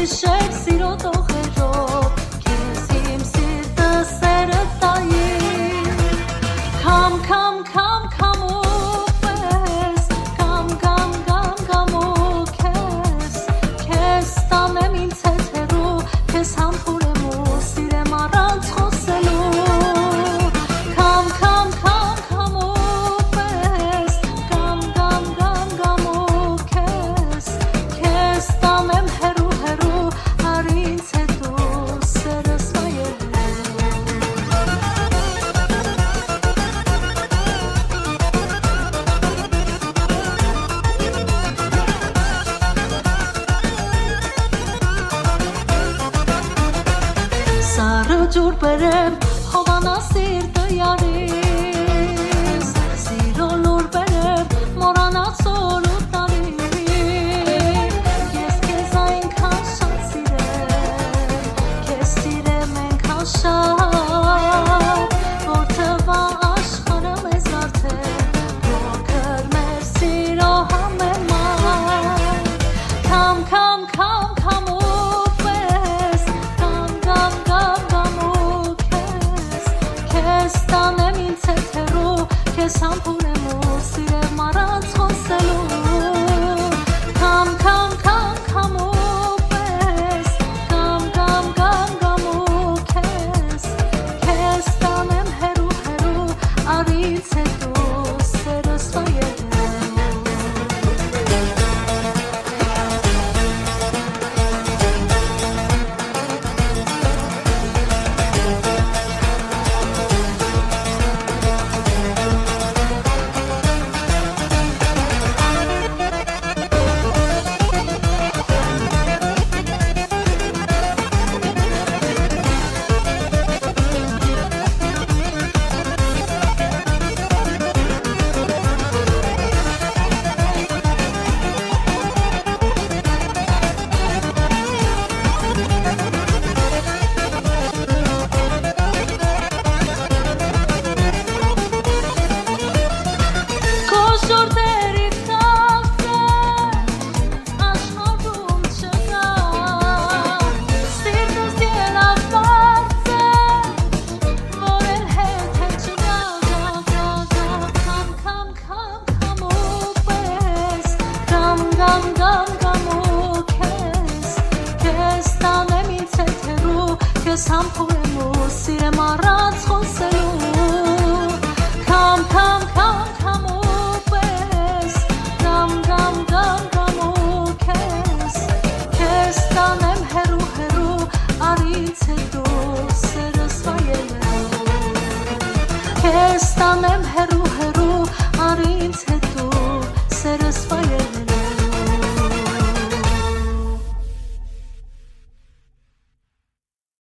Հիշեք սիրո տողերով Քեզ իմ սիրտը սերը տայի Come, come, come, come ուպես Come, come, come, come ու Քեզ տանեմ ինձ հետ հեռու Քեզ համբուրեմ ու սիրեմ առանց խոսելու Come, come, come, come ուպես Come, come, come, come ու Քեզ տանեմ հեռու հեռու Արի ինձ հետ ու սերս վայելու Սարը ջուր բերեմ, հովանա սիրտը յարիս Սիրո լուր բերեմ, մորանաց օր ու տարի Ես քեզ այնքան շատ սիրեմ, քեզ սիրեմ այնքան շատ Որ թվա աշխարհը մեզ արդեն, փոքր մեր սիրո համեմատ Come, come, come, come ուպես Քեզ տանեմ ինձ հետ հեռու Քեզ համբուրեմ ու սիրեմ առանց խոսելու Come, come, come, come ուպես Come, come, come, come ու Քեզ տանեմ հեռու հեռու Արի ինձ հետ ու սերս վայելու Քեզ համբուրեմ ու սիրեմ առանց